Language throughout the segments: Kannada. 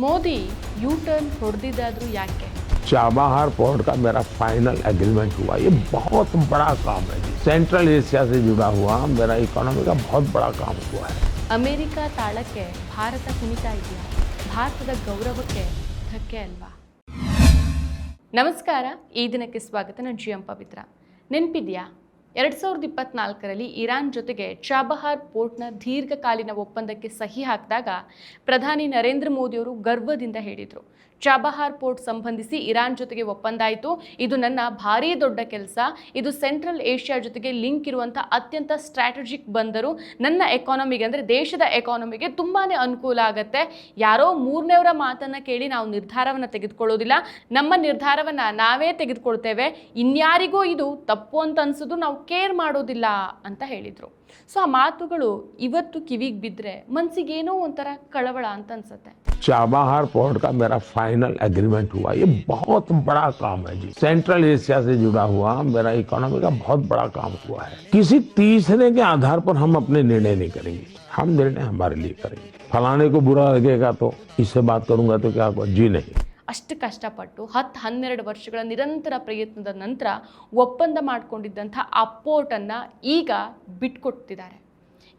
ಮೋದಿ ಯೂ ಟರ್ನ್ ಹೊಡೆದಿದ್ದಾದ್ರೂ ಯಾಕೆ? चाबहार पोर्ट का मेरा फाइनल एग्रीमेंट हुआ। ये बहुत बड़ा काम है जी। सेंट्रल एशिया से जुड़ा हुआ मेरा इकोनॉमी का बहुत बड़ा काम हुआ है। ಅಮೆರಿಕ ತಾಳಕ್ಕೆ ಭಾರತ ಕುಣಿತಾ ಇದೆಯಾ? ಭಾರತದ ಗೌರವಕ್ಕೆ ಧಕ್ಕೆ ಅಲ್ವಾ? ನಮಸ್ಕಾರ, ಈ ದಿನಕ್ಕೆ ಸ್ವಾಗತ. ನಾನು GM ಪವಿತ್ರ. ನೆನಪಿದೆಯಾ 2024ರಲ್ಲಿ ಇರಾನ್ ಜೊತೆಗೆ ಚಾಬಹಾರ್ ಪೋರ್ಟ್ನ ದೀರ್ಘಕಾಲೀನ ಒಪ್ಪಂದಕ್ಕೆ ಸಹಿ ಹಾಕಿದಾಗ ಪ್ರಧಾನಿ ನರೇಂದ್ರ ಮೋದಿಯವರು ಗರ್ವದಿಂದ ಹೇಳಿದರು, ಚಾಬಹಾರ್ ಪೋರ್ಟ್ ಸಂಬಂಧಿಸಿ ಇರಾನ್ ಜೊತೆಗೆ ಒಪ್ಪಂದ ಆಯಿತು. ಇದು ನನ್ನ ಭಾರೀ ದೊಡ್ಡ ಕೆಲಸ. ಇದು ಸೆಂಟ್ರಲ್ ಏಷ್ಯಾ ಜೊತೆಗೆ ಲಿಂಕ್ ಇರುವಂಥ ಅತ್ಯಂತ ಸ್ಟ್ರಾಟಜಿಕ್ ಬಂದರು. ನನ್ನ ಎಕಾನಮಿಗೆ ಅಂದರೆ ದೇಶದ ಎಕಾನಮಿಗೆ ತುಂಬಾ ಅನುಕೂಲ ಆಗುತ್ತೆ. ಯಾರೋ ಮೂರನೇವರ ಮಾತನ್ನು ಕೇಳಿ ನಾವು ನಿರ್ಧಾರವನ್ನು ತೆಗೆದುಕೊಳ್ಳೋದಿಲ್ಲ. ನಮ್ಮ ನಿರ್ಧಾರವನ್ನು ನಾವೇ ತೆಗೆದುಕೊಳ್ತೇವೆ. ಇನ್ಯಾರಿಗೂ ಇದು ತಪ್ಪು ಅಂತ ಅನಿಸೋದು ನಾವು ಕೇರ್ ಮಾಡೋದಿಲ್ಲ ಅಂತ ಹೇಳಿದರು. ಸೊ ಆ ಮಾತುಗಳು ಇವತ್ತು ಕಿವಿಗೆ ಬಿದ್ದರೆ ಮನಸ್ಸಿಗೇನೋ ಒಂಥರ ಕಳವಳ ಅಂತ ಅನ್ಸುತ್ತೆ. चाबहार पोर्ट का मेरा फाइनल एग्रीमेंट हुआ। ये बहुत बड़ा काम है जी। सेंट्रल एशिया से जुड़ा हुआ मेरा इकोनॉमी का बहुत बड़ा काम हुआ है। किसी तीसरे के आधार पर हम अपने निर्णय नहीं करेंगे। हम निर्णय हमारे लिए करेंगे। फलाने को बुरा लगेगा तो इससे बात करूंगा तो क्या हुआ? जी नहीं। ಅಷ್ಟು ಕಷ್ಟಪಟ್ಟು 10-12 ವರ್ಷಗಳ ನಿರಂತರ ಪ್ರಯತ್ನದ ನಂತರ ಒಪ್ಪಂದ ಮಾಡಿಕೊಂಡಿದ್ದಂಥ ಆ ಪೋರ್ಟನ್ನು ಈಗ ಬಿಟ್ಕೊಡ್ತಿದ್ದಾರೆ.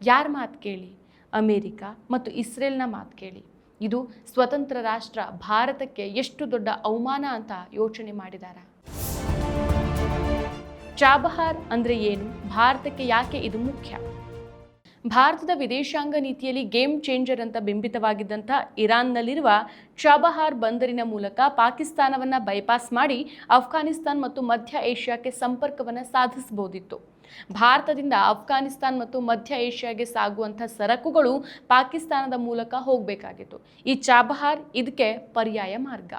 ಯಾರ ಮಾತು ಕೇಳಿ? ಅಮೇರಿಕ ಮತ್ತು ಇಸ್ರೇಲ್ನ ಮಾತು ಕೇಳಿ. ಇದು ಸ್ವತಂತ್ರ ರಾಷ್ಟ್ರ ಭಾರತಕ್ಕೆ ಎಷ್ಟು ದೊಡ್ಡ ಅವಮಾನ ಅಂತ ಯೋಚನೆ ಮಾಡಿದ್ದಾರೆ. ಚಾಬಹಾರ್ ಅಂದರೆ ಏನು? ಭಾರತಕ್ಕೆ ಯಾಕೆ ಇದು ಮುಖ್ಯ? ಭಾರತದ ವಿದೇಶಾಂಗ ನೀತಿಯಲ್ಲಿ ಗೇಮ್ ಚೇಂಜರ್ ಅಂತ ಬಿಂಬಿತವಾಗಿದ್ದಂಥ ಇರಾನ್ನಲ್ಲಿರುವ ಚಾಬಹಾರ್ ಬಂದರಿನ ಮೂಲಕ ಪಾಕಿಸ್ತಾನವನ್ನು ಬೈಪಾಸ್ ಮಾಡಿ ಅಫ್ಘಾನಿಸ್ತಾನ್ ಮತ್ತು ಮಧ್ಯ ಏಷ್ಯಾಕ್ಕೆ ಸಂಪರ್ಕವನ್ನು ಸಾಧಿಸಬಹುದಿತ್ತು. ಭಾರತದಿಂದ ಅಫ್ಘಾನಿಸ್ತಾನ್ ಮತ್ತು ಮಧ್ಯ ಏಷ್ಯಾಗೆ ಸಾಗುವಂಥ ಸರಕುಗಳು ಪಾಕಿಸ್ತಾನದ ಮೂಲಕ ಹೋಗಬೇಕಾಗಿತ್ತು. ಈ ಚಾಬಹಾರ್ ಇದಕ್ಕೆ ಪರ್ಯಾಯ ಮಾರ್ಗ.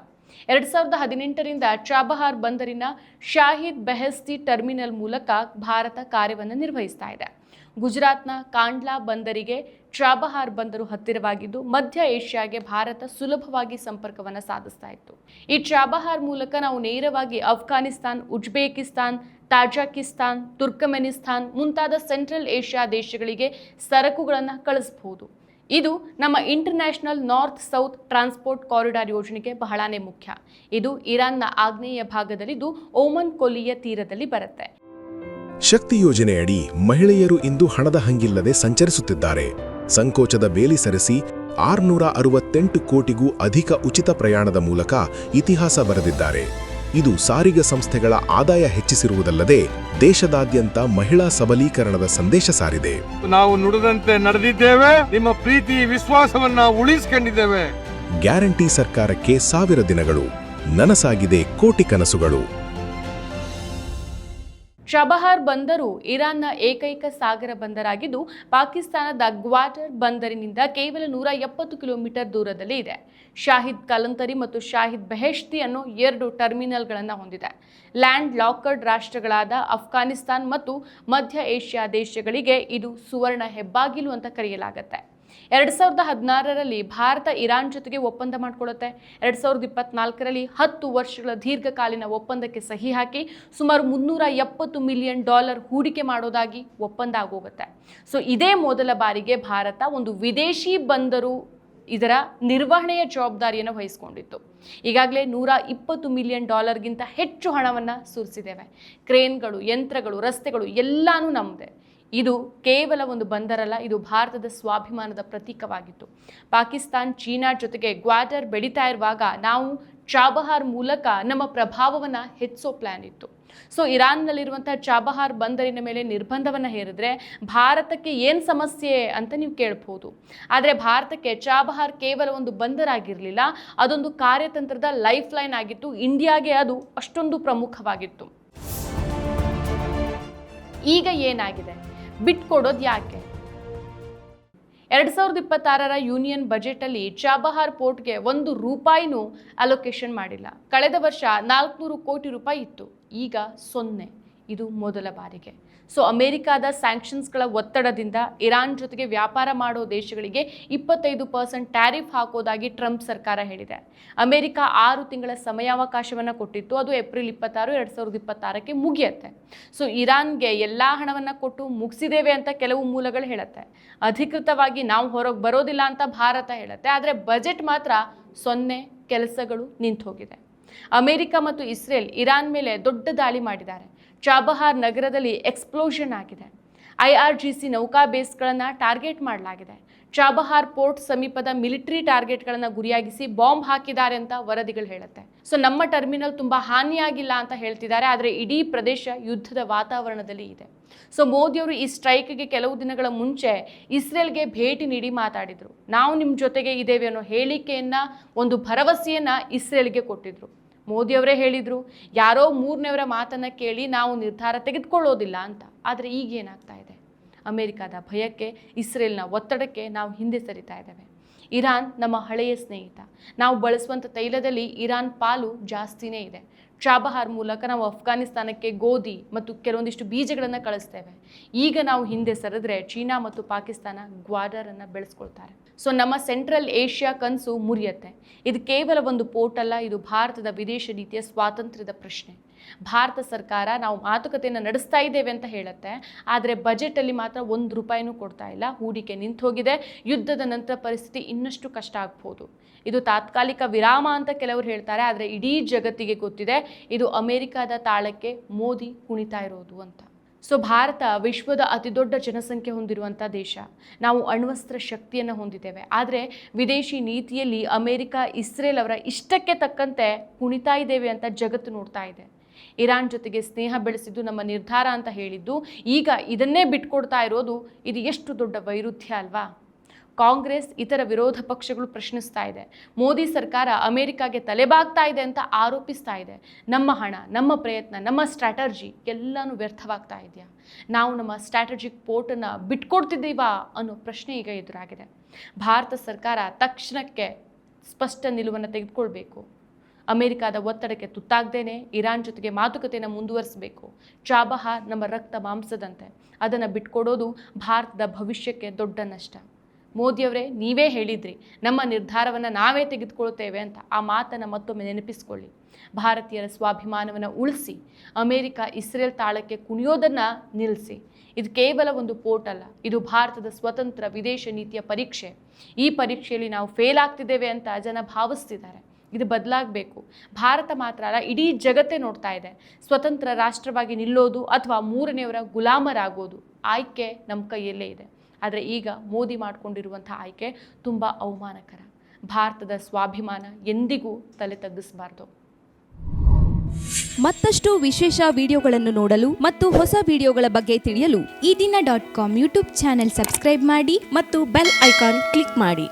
2018ರಿಂದ ಚಾಬಹಾರ್ ಬಂದರಿನ ಶಾಹಿದ್ ಬೆಹೆಸ್ತಿ ಟರ್ಮಿನಲ್ ಮೂಲಕ ಭಾರತ ಕಾರ್ಯವನ್ನು ನಿರ್ವಹಿಸ್ತಾ ಇದೆ. ಗುಜರಾತ್ನ ಕಾಂಡ್ಲಾ ಬಂದರಿಗೆ ಚಾಬಹಾರ್ ಬಂದರು ಹತ್ತಿರವಾಗಿದ್ದು ಮಧ್ಯ ಏಷ್ಯಾಗೆ ಭಾರತ ಸುಲಭವಾಗಿ ಸಂಪರ್ಕವನ್ನು ಸಾಧಿಸ್ತಾ ಇತ್ತು. ಈ ಚಾಬಹಾರ್ ಮೂಲಕ ನಾವು ನೇರವಾಗಿ ಅಫ್ಘಾನಿಸ್ತಾನ್, ಉಜ್ಬೇಕಿಸ್ತಾನ್, ತಾಜಕಿಸ್ತಾನ್, ತುರ್ಕಮೆನಿಸ್ತಾನ್ ಮುಂತಾದ ಸೆಂಟ್ರಲ್ ಏಷ್ಯಾ ದೇಶಗಳಿಗೆ ಸರಕುಗಳನ್ನು ಕಳಿಸಬಹುದು. ಇದು ನಮ್ಮ international north south transport corridor ಯೋಜನೆಗೆ ಬಹಳಾನೇ ಮುಖ್ಯ. ಇದು ಇರಾನ್ನ ಆಗ್ನೇಯ ಭಾಗದಲ್ಲಿದ್ದು ಓಮನ್ ಕೊಲ್ಲಿಯ ತೀರದಲ್ಲಿ ಬರುತ್ತೆ. ಶಕ್ತಿ ಯೋಜನೆಯಡಿ ಮಹಿಳೆಯರು ಇಂದು ಹಣದ ಹಂಗಿಲ್ಲದೆ ಸಂಚರಿಸುತ್ತಿದ್ದಾರೆ. ಸಂಕೋಚದ ಬೇಲಿ ಸರಿಸಿ 668 ಕೋಟಿಗೂ ಅಧಿಕ ಉಚಿತ ಪ್ರಯಾಣದ ಮೂಲಕ ಇತಿಹಾಸ ಬರೆದಿದ್ದಾರೆ. ಇದು ಸಾರಿಗೆ ಸಂಸ್ಥೆಗಳ ಆದಾಯ ಹೆಚ್ಚಿಸಿರುವುದಲ್ಲದೆ ದೇಶದಾದ್ಯಂತ ಮಹಿಳಾ ಸಬಲೀಕರಣದ ಸಂದೇಶ ಸಾರಿದೆ. ನಾವು ನುಡಿದಂತೆ ನಡೆದಿದ್ದೇವೆ, ನಿಮ್ಮ ಪ್ರೀತಿ ವಿಶ್ವಾಸವನ್ನ ಉಳಿಸಿಕೊಂಡಿದ್ದೇವೆ. ಗ್ಯಾರಂಟಿ ಸರ್ಕಾರಕ್ಕೆ 1000 ದಿನಗಳು, ನನಸಾಗಿದೆ ಕೋಟಿ ಕನಸುಗಳು. ಚಾಬಹಾರ್ ಬಂದರು ಇರಾನ್ನ ಏಕೈಕ ಸಾಗರ ಬಂದರಾಗಿದ್ದು ಪಾಕಿಸ್ತಾನದ ಗ್ವಾಟರ್ ಬಂದರಿನಿಂದ ಕೇವಲ 170 ಕಿಲೋಮೀಟರ್ ದೂರದಲ್ಲಿ ಇದೆ. ಶಾಹಿದ್ ಕಲಂತರಿ ಮತ್ತು ಶಾಹಿದ್ ಬೆಹೆಶ್ತಿ ಅನ್ನೋ 2 ಟರ್ಮಿನಲ್ಗಳನ್ನು ಹೊಂದಿದೆ. ಲ್ಯಾಂಡ್ ಲಾಕರ್ಡ್ ರಾಷ್ಟ್ರಗಳಾದ ಅಫ್ಘಾನಿಸ್ತಾನ್ ಮತ್ತು ಮಧ್ಯ ಏಷ್ಯಾ ದೇಶಗಳಿಗೆ ಇದು ಸುವರ್ಣ ಹೆಬ್ಬಾಗಿಲು ಅಂತ ಕರೆಯಲಾಗುತ್ತೆ. 2016ರಲ್ಲಿ ಭಾರತ ಇರಾನ್ ಜೊತೆಗೆ ಒಪ್ಪಂದ ಮಾಡಿಕೊಳ್ಳುತ್ತೆ. 2024ರಲ್ಲಿ 10 ವರ್ಷಗಳ ದೀರ್ಘಕಾಲೀನ ಒಪ್ಪಂದಕ್ಕೆ ಸಹಿ ಹಾಕಿ ಸುಮಾರು $370 ಮಿಲಿಯನ್ ಹೂಡಿಕೆ ಮಾಡೋದಾಗಿ ಒಪ್ಪಂದ ಆಗೋಗುತ್ತೆ. ಸೊ ಇದೇ ಮೊದಲ ಬಾರಿಗೆ ಭಾರತ ಒಂದು ವಿದೇಶಿ ಬಂದರು ಇದರ ನಿರ್ವಹಣೆಯ ಜವಾಬ್ದಾರಿಯನ್ನು ವಹಿಸಿಕೊಂಡಿತ್ತು. ಈಗಾಗಲೇ $120 ಮಿಲಿಯನ್ ಹೆಚ್ಚು ಹಣವನ್ನು ಸುರಿಸಿದ್ದೇವೆ. ಕ್ರೇನ್ಗಳು, ಯಂತ್ರಗಳು, ರಸ್ತೆಗಳು ಎಲ್ಲಾನು ನಮ್ಮದೇ. ಇದು ಕೇವಲ ಒಂದು ಬಂದರಲ್ಲ, ಇದು ಭಾರತದ ಸ್ವಾಭಿಮಾನದ ಪ್ರತೀಕವಾಗಿತ್ತು. ಪಾಕಿಸ್ತಾನ್, ಚೀನಾ ಜೊತೆಗೆ ಗ್ವಾಟರ್ ಬೆಳೀತಾ ಇರುವಾಗ ನಾವು ಚಾಬಹಾರ್ ಮೂಲಕ ನಮ್ಮ ಪ್ರಭಾವವನ್ನು ಹೆಚ್ಚಿಸೋ ಪ್ಲಾನ್ ಇತ್ತು. ಸೊ ಇರಾನ್ನಲ್ಲಿರುವಂಥ ಚಾಬಹಾರ್ ಬಂದರಿನ ಮೇಲೆ ನಿರ್ಬಂಧವನ್ನು ಹೇರಿದ್ರೆ ಭಾರತಕ್ಕೆ ಏನು ಸಮಸ್ಯೆ ಅಂತ ನೀವು ಕೇಳ್ಬೋದು. ಆದರೆ ಭಾರತಕ್ಕೆ ಚಾಬಹಾರ್ ಕೇವಲ ಒಂದು ಬಂದರಾಗಿರಲಿಲ್ಲ, ಅದೊಂದು ಕಾರ್ಯತಂತ್ರದ ಲೈಫ್ ಲೈನ್ ಆಗಿತ್ತು. ಇಂಡಿಯಾಗೆ ಅದು ಅಷ್ಟೊಂದು ಪ್ರಮುಖವಾಗಿತ್ತು. ಈಗ ಏನಾಗಿದೆ? ಬಿಟ್ಕೊಡೋದು ಯಾಕೆ? 2026ರ ಯೂನಿಯನ್ ಬಜೆಟಲ್ಲಿ ಚಾಬಹಾರ್ ಪೋರ್ಟ್ಗೆ ₹1 ಅಲೋಕೇಶನ್ ಮಾಡಿಲ್ಲ. ಕಳೆದ ವರ್ಷ 400 ಕೋಟಿ ರೂಪಾಯಿ ಇತ್ತು, ಈಗ 0. ಇದು ಮೊದಲ ಬಾರಿಗೆ. ಸೊ ಅಮೆರಿಕಾದ ಸ್ಯಾಂಕ್ಷನ್ಸ್ಗಳ ಒತ್ತಡದಿಂದ ಇರಾನ್ ಜೊತೆಗೆ ವ್ಯಾಪಾರ ಮಾಡೋ ದೇಶಗಳಿಗೆ 25% ಟ್ಯಾರಿಫ್ ಹಾಕೋದಾಗಿ ಟ್ರಂಪ್ ಸರ್ಕಾರ ಹೇಳಿದೆ. ಅಮೆರಿಕ 6 ತಿಂಗಳ ಸಮಯಾವಕಾಶವನ್ನು ಕೊಟ್ಟಿತ್ತು. ಅದು ಏಪ್ರಿಲ್ 26, 2026ಕ್ಕೆ ಮುಗಿಯುತ್ತೆ. ಸೊ ಇರಾನ್ಗೆ ಎಲ್ಲ ಹಣವನ್ನು ಕೊಟ್ಟು ಮುಗಿಸಿದ್ದೇವೆ ಅಂತ ಕೆಲವು ಮೂಲಗಳು ಹೇಳುತ್ತೆ. ಅಧಿಕೃತವಾಗಿ ನಾವು ಹೊರಗೆ ಬರೋದಿಲ್ಲ ಅಂತ ಭಾರತ ಹೇಳುತ್ತೆ. ಆದರೆ ಬಜೆಟ್ ಮಾತ್ರ 0, ಕೆಲಸಗಳು ನಿಂತು ಹೋಗಿದೆ. ಅಮೆರಿಕ ಮತ್ತು ಇಸ್ರೇಲ್ ಇರಾನ್ ಮೇಲೆ ದೊಡ್ಡ ದಾಳಿ ಮಾಡಿದ್ದಾರೆ. ಚಾಬಹಾರ್ ನಗರದಲ್ಲಿ ಎಕ್ಸ್ಪ್ಲೋಷನ್ ಆಗಿದೆ. IRGC ನೌಕಾ ಬೇಸ್ಗಳನ್ನು ಟಾರ್ಗೆಟ್ ಮಾಡಲಾಗಿದೆ. ಚಾಬಹಾರ್ ಪೋರ್ಟ್ ಸಮೀಪದ ಮಿಲಿಟರಿ ಟಾರ್ಗೆಟ್ಗಳನ್ನು ಗುರಿಯಾಗಿಸಿ ಬಾಂಬ್ ಹಾಕಿದ್ದಾರೆ ಅಂತ ವರದಿಗಳು ಹೇಳುತ್ತೆ. ಸೊ ನಮ್ಮ ಟರ್ಮಿನಲ್ ತುಂಬ ಹಾನಿಯಾಗಿಲ್ಲ ಅಂತ ಹೇಳ್ತಿದ್ದಾರೆ. ಆದರೆ ಇಡೀ ಪ್ರದೇಶ ಯುದ್ಧದ ವಾತಾವರಣದಲ್ಲಿ ಇದೆ. ಸೊ ಮೋದಿಯವರು ಈ ಸ್ಟ್ರೈಕ್ಗೆ ಕೆಲವು ದಿನಗಳ ಮುಂಚೆ ಇಸ್ರೇಲ್ಗೆ ಭೇಟಿ ನೀಡಿ ಮಾತಾಡಿದರು. ನಾವು ನಿಮ್ಮ ಜೊತೆಗೆ ಇದ್ದೇವೆ ಅನ್ನೋ ಹೇಳಿಕೆಯನ್ನು, ಒಂದು ಭರವಸೆಯನ್ನು ಇಸ್ರೇಲ್ಗೆ ಕೊಟ್ಟಿದ್ರು. ಮೋದಿಯವರೇ ಹೇಳಿದರು, ಯಾರೋ 3ನೆಯವರ ಮಾತನ್ನು ಕೇಳಿ ನಾವು ನಿರ್ಧಾರ ತೆಗೆದುಕೊಳ್ಳೋದಿಲ್ಲ ಅಂತ. ಆದರೆ ಈಗೇನಾಗ್ತಾ ಇದೆ? ಅಮೆರಿಕದ ಭಯಕ್ಕೆ, ಇಸ್ರೇಲ್ನ ಒತ್ತಡಕ್ಕೆ ನಾವು ಹಿಂದೆ ಸರಿತಾ ಇದ್ದೇವೆ. ಇರಾನ್ ನಮ್ಮ ಹಳೆಯ ಸ್ನೇಹಿತ. ನಾವು ಬಳಸುವಂಥ ತೈಲದಲ್ಲಿ ಇರಾನ್ ಪಾಲು ಜಾಸ್ತಿನೇ ಇದೆ. ಚಾಬಹಾರ್ ಮೂಲಕ ನಾವು ಅಫ್ಘಾನಿಸ್ತಾನಕ್ಕೆ ಗೋಧಿ ಮತ್ತು ಕೆಲವೊಂದಿಷ್ಟು ಬೀಜಗಳನ್ನು ಕಳಿಸ್ತೇವೆ. ಈಗ ನಾವು ಹಿಂದೆ ಸರಿದ್ರೆ ಚೀನಾ ಮತ್ತು ಪಾಕಿಸ್ತಾನ ಗ್ವಾಡರನ್ನು ಬೆಳೆಸ್ಕೊಳ್ತಾರೆ. ಸೊ ನಮ್ಮ ಸೆಂಟ್ರಲ್ ಏಷ್ಯಾ ಕನಸು ಮುರಿಯುತ್ತೆ. ಇದು ಕೇವಲ ಒಂದು ಪೋರ್ಟ್ ಅಲ್ಲ, ಇದು ಭಾರತದ ವಿದೇಶ ನೀತಿಯ ಸ್ವಾತಂತ್ರ್ಯದ ಪ್ರಶ್ನೆ. ಭಾರತ ಸರ್ಕಾರ ನಾವು ಮಾತುಕತೆಯನ್ನು ನಡೆಸ್ತಾ ಇದ್ದೇವೆ ಅಂತ ಹೇಳುತ್ತೆ. ಆದರೆ ಬಜೆಟಲ್ಲಿ ಮಾತ್ರ ₹1 ಕೊಡ್ತಾ ಇಲ್ಲ. ಹೂಡಿಕೆ ನಿಂತು ಹೋಗಿದೆ. ಯುದ್ಧದ ನಂತರ ಪರಿಸ್ಥಿತಿ ಇನ್ನಷ್ಟು ಕಷ್ಟ ಆಗ್ಬೋದು. ಇದು ತಾತ್ಕಾಲಿಕ ವಿರಾಮ ಅಂತ ಕೆಲವರು ಹೇಳ್ತಾರೆ. ಆದರೆ ಇಡೀ ಜಗತ್ತಿಗೆ ಗೊತ್ತಿದೆ ಇದು ಅಮೆರಿಕದ ತಾಳಕ್ಕೆ ಮೋದಿ ಕುಣಿತಾ ಇರೋದು ಅಂತ. ಸೊ ಭಾರತ ವಿಶ್ವದ ಅತಿ ದೊಡ್ಡ ಜನಸಂಖ್ಯೆ ಹೊಂದಿರುವಂಥ ದೇಶ. ನಾವು ಅಣ್ವಸ್ತ್ರ ಶಕ್ತಿಯನ್ನು ಹೊಂದಿದ್ದೇವೆ. ಆದರೆ ವಿದೇಶಿ ನೀತಿಯಲ್ಲಿ ಅಮೆರಿಕ, ಇಸ್ರೇಲ್ ಅವರ ಇಷ್ಟಕ್ಕೆ ತಕ್ಕಂತೆ ಕುಣಿತಾ ಇದ್ದೇವೆ ಅಂತ ಜಗತ್ತು ನೋಡ್ತಾ ಇದೆ. ಇರಾನ್ ಜೊತೆಗೆ ಸ್ನೇಹ ಬೆಳೆಸಿದ್ದು ನಮ್ಮ ನಿರ್ಧಾರ ಅಂತ ಹೇಳಿದ್ದು ಈಗ ಇದನ್ನೇ ಬಿಟ್ಕೊಡ್ತಾ ಇರೋದು, ಇದು ಎಷ್ಟು ದೊಡ್ಡ ವೈರುಧ್ಯ ಅಲ್ವಾ? ಕಾಂಗ್ರೆಸ್, ಇತರ ವಿರೋಧ ಪಕ್ಷಗಳು ಪ್ರಶ್ನಿಸ್ತಾ ಇದೆ. ಮೋದಿ ಸರ್ಕಾರ ಅಮೆರಿಕಾಗೆ ತಲೆಬಾಗ್ತಾ ಇದೆ ಅಂತ ಆರೋಪಿಸ್ತಾ ಇದೆ. ನಮ್ಮ ಹಣ, ನಮ್ಮ ಪ್ರಯತ್ನ, ನಮ್ಮ ಸ್ಟ್ರಾಟರ್ಜಿ ಎಲ್ಲನೂ ವ್ಯರ್ಥವಾಗ್ತಾ ಇದೆಯಾ? ನಾವು ನಮ್ಮ ಸ್ಟ್ರಾಟಜಿಕ್ ಪೋರ್ಟನ್ನು ಬಿಟ್ಕೊಡ್ತಿದ್ದೀವಾ ಅನ್ನೋ ಪ್ರಶ್ನೆ ಈಗ ಎದುರಾಗಿದೆ. ಭಾರತ ಸರ್ಕಾರ ತಕ್ಷಣಕ್ಕೆ ಸ್ಪಷ್ಟ ನಿಲುವನ್ನು ತೆಗೆದುಕೊಳ್ಬೇಕು. ಅಮೆರಿಕದ ಒತ್ತಡಕ್ಕೆ ತುತ್ತಾಗದೇನೆ ಇರಾನ್ ಜೊತೆಗೆ ಮಾತುಕತೆಯನ್ನು ಮುಂದುವರಿಸಬೇಕು. ಚಾಬಹಾರ್ ನಮ್ಮ ರಕ್ತ ಮಾಂಸದಂತೆ. ಅದನ್ನು ಬಿಟ್ಕೊಡೋದು ಭಾರತದ ಭವಿಷ್ಯಕ್ಕೆ ದೊಡ್ಡ ನಷ್ಟ. ಮೋದಿಯವರೇ, ನೀವೇ ಹೇಳಿದ್ರಿ ನಮ್ಮ ನಿರ್ಧಾರವನ್ನು ನಾವೇ ತೆಗೆದುಕೊಳ್ತೇವೆ ಅಂತ. ಆ ಮಾತನ್ನು ಮತ್ತೊಮ್ಮೆ ನೆನಪಿಸ್ಕೊಳ್ಳಿ. ಭಾರತೀಯರ ಸ್ವಾಭಿಮಾನವನ್ನು ಉಳಿಸಿ. ಅಮೆರಿಕ, ಇಸ್ರೇಲ್ ತಾಳಕ್ಕೆ ಕುಣಿಯೋದನ್ನು ನಿಲ್ಲಿಸಿ. ಇದು ಕೇವಲ ಒಂದು ಪೋರ್ಟ್ ಅಲ್ಲ, ಇದು ಭಾರತದ ಸ್ವತಂತ್ರ ವಿದೇಶ ನೀತಿಯ ಪರೀಕ್ಷೆ. ಈ ಪರೀಕ್ಷೆಯಲ್ಲಿ ನಾವು ಫೇಲ್ ಆಗ್ತಿದ್ದೇವೆ ಅಂತ ಜನ ಭಾವಿಸ್ತಿದ್ದಾರೆ. ಇದು ಬದಲಾಗಬೇಕು. ಭಾರತ ಮಾತ್ರ ಅಲ್ಲ, ಇಡೀ ಜಗತ್ತೇ ನೋಡ್ತಾ ಇದೆ. ಸ್ವತಂತ್ರ ರಾಷ್ಟ್ರವಾಗಿ ನಿಲ್ಲೋದು ಅಥವಾ 3ನೆಯವರ ಗುಲಾಮರಾಗೋದು, ಆಯ್ಕೆ ನಮ್ಮ ಕೈಯಲ್ಲೇ ಇದೆ. ಆದರೆ ಈಗ ಮೋದಿ ಮಾಡಿಕೊಂಡಿರುವಂಥ ಆಯ್ಕೆ ತುಂಬ ಅವಮಾನಕರ. ಭಾರತದ ಸ್ವಾಭಿಮಾನ ಎಂದಿಗೂ ತಲೆ ತಗ್ಗಿಸಬಾರ್ದು. ಮತ್ತಷ್ಟು ವಿಶೇಷ ವಿಡಿಯೋಗಳನ್ನು ನೋಡಲು ಮತ್ತು ಹೊಸ ವಿಡಿಯೋಗಳ ಬಗ್ಗೆ ತಿಳಿಯಲು ಈ ದಿನ .com ಯೂಟ್ಯೂಬ್ ಚಾನೆಲ್ ಸಬ್ಸ್ಕ್ರೈಬ್ ಮಾಡಿ ಮತ್ತು ಬೆಲ್ ಐಕಾನ್ ಕ್ಲಿಕ್ ಮಾಡಿ.